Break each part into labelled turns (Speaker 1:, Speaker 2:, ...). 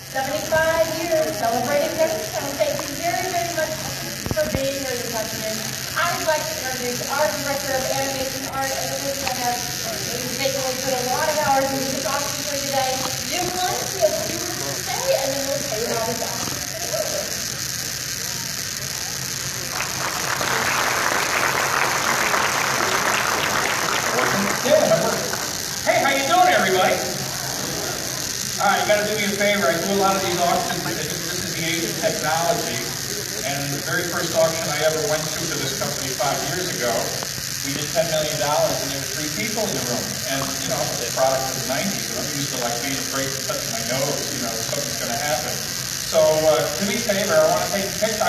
Speaker 1: 75 years celebrating Hagerstown. Thank you very, very much for being here this afternoon. I would like to introduce our Director of Animation Art and Illusion has put a lot of hours into this auction for today. Jim Knott, we have a few words to say, and then we'll tell you how this auction is going to go.
Speaker 2: Hey, how you doing, everybody? All right, you got to do me a favor. I do a lot of these auctions. I think this is the age of technology. And the very first auction I ever went to for this company 5 years ago, we did $10 million, and there were 3 people in the room. And, you know, the product was 90, so I'm used to, like, being afraid to touch my nose, you know, something's going to happen. So, do me a favor. I want to take a picture.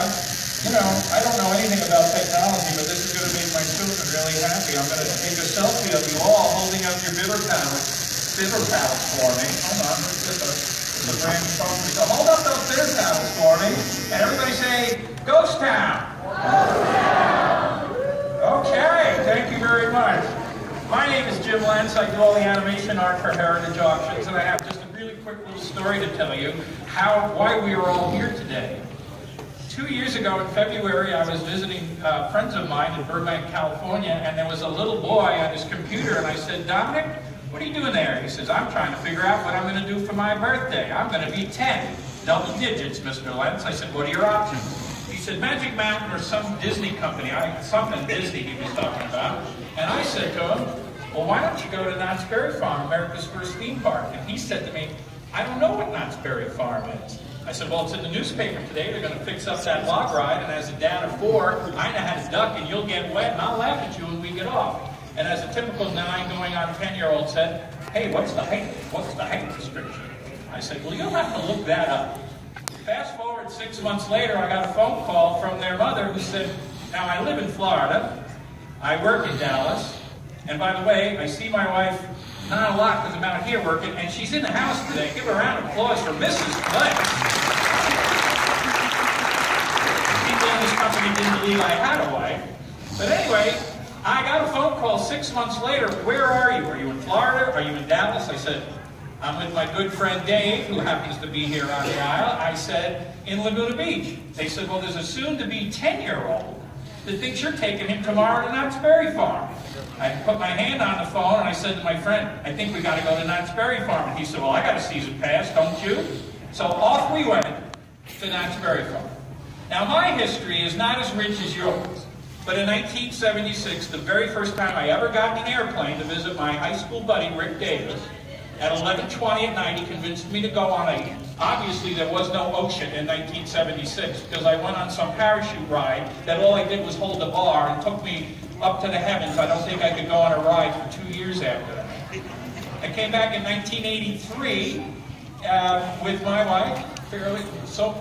Speaker 2: You know, I don't know anything about technology, but this is going to make my children really happy. I'm going to take a selfie of you all holding out your bibber paddles for me. Hold on, this is a brand new phone. So hold up those bibber paddles for me, and everybody say, Ghost Town. Ghost Town. Okay, thank you very much. My name is Jim Lentz. I do all the animation art for Heritage Auctions, and I have just a really quick little story to tell you why we are all here today. 2 years ago in February, I was visiting friends of mine in Burbank, California, and there was a little boy on his computer, and I said, Dominic, what are you doing there? He says, I'm trying to figure out what I'm going to do for my birthday. I'm going to be 10. Double digits, Mr. Lentz. I said, what are your options? He said, Magic Mountain or some Disney company. Something Disney he was talking about. And I said to him, well, why don't you go to Knott's Berry Farm, America's first theme park? And he said to me, I don't know what Knott's Berry Farm is. I said, well, it's in the newspaper today. They're going to fix up that log ride, and as a dad of 4, I know how to duck, and you'll get wet, and I'll laugh at you when we get off. And as a typical 9 going on 10-year-old said, hey, what's the height restriction? I said, well, you'll have to look that up. Fast forward 6 months later, I got a phone call from their mother who said, now I live in Florida, I work in Dallas, and by the way, I see my wife not a lot because I'm out here working, and she's in the house today. Give a round of applause for Mrs. Lentz. People in this company didn't believe I had a wife. But anyway, I got a phone call 6 months later. Where are you? Are you in Florida? Are you in Dallas? I said, I'm with my good friend Dave, who happens to be here on the aisle. I said, in Laguna Beach. They said, well, there's a soon-to-be 10-year-old that thinks you're taking him tomorrow to Knott's Berry Farm. I put my hand on the phone and I said to my friend, I think we got to go to Knott's Berry Farm. And he said, well, I got a season pass, don't you? So off we went to Knott's Berry Farm. Now my history is not as rich as yours, but in 1976, the very first time I ever got in an airplane to visit my high school buddy, Rick Davis, at 11:20 at night, he convinced me to go on a, obviously there was no ocean in 1976, because I went on some parachute ride that all I did was hold the bar and took me up to the heavens. I don't think I could go on a ride for 2 years after that. I came back in 1983 with my wife,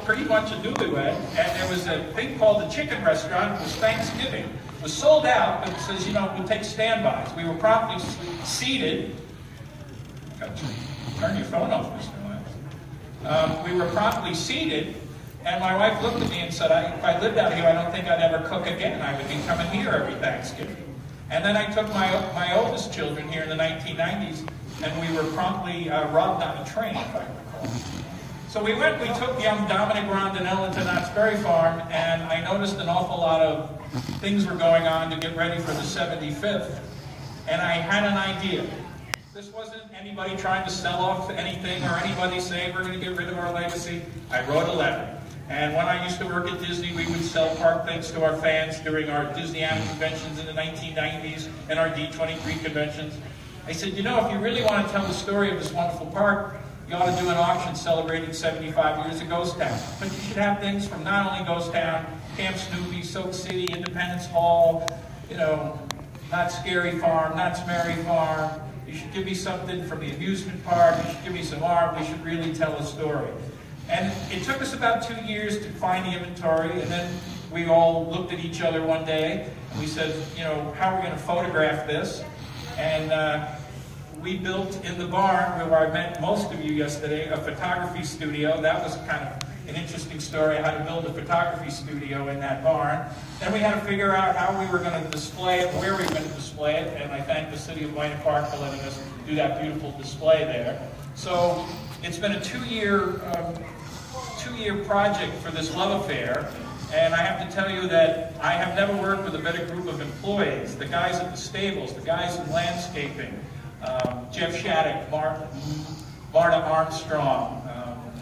Speaker 2: pretty much a newlywed, and there was a thing called the Chicken Restaurant. It was Thanksgiving. It was sold out, but it says, you know, we'll take standbys. We were promptly seated. Turn your phone off, Mr. Lentz. We were promptly seated, and my wife looked at me and said, if I lived out here, I don't think I'd ever cook again. I would be coming here every Thanksgiving. And then I took my oldest children here in the 1990s, and we were promptly robbed on a train, if I recall. So we took young Dominic Rondinella to Knott's Berry Farm, and I noticed an awful lot of things were going on to get ready for the 75th, and I had an idea. This wasn't anybody trying to sell off anything or anybody saying we're going to get rid of our legacy. I wrote a letter. And when I used to work at Disney, we would sell park things to our fans during our Disneyana conventions in the 1990s and our D23 conventions. I said, you know, if you really want to tell the story of this wonderful park, you ought to do an auction celebrating 75 years of Ghost Town. But you should have things from not only Ghost Town, Camp Snoopy, Soak City, Independence Hall, you know, Knott's Scary Farm, Knott's Merry Farm. You should give me something from the amusement park. You should give me some art. We should really tell a story. And it took us about 2 years to find the inventory, and then we all looked at each other one day, and we said, you know, how are we going to photograph this? And we built in the barn, where I met most of you yesterday, a photography studio. That was kind of an interesting story, how to build a photography studio in that barn. Then we had to figure out how we were going to display it, where we were going to display it, and I thank the city of Winter Park for letting us do that beautiful display there. So It's been a two-year project for this love affair, and I have to tell you that I have never worked with a better group of employees. The guys at the stables, the guys in landscaping, Jeff Shattuck, Marta Armstrong,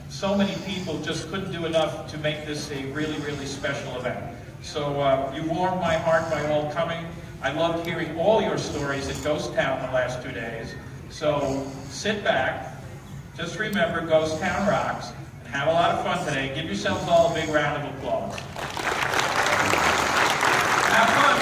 Speaker 2: so many people just couldn't do enough to make this a really, really special event. So you warmed my heart by all coming. I loved hearing all your stories at Ghost Town the last 2 days. So sit back, just remember Ghost Town rocks, and have a lot of fun today. Give yourselves all a big round of applause. Have fun.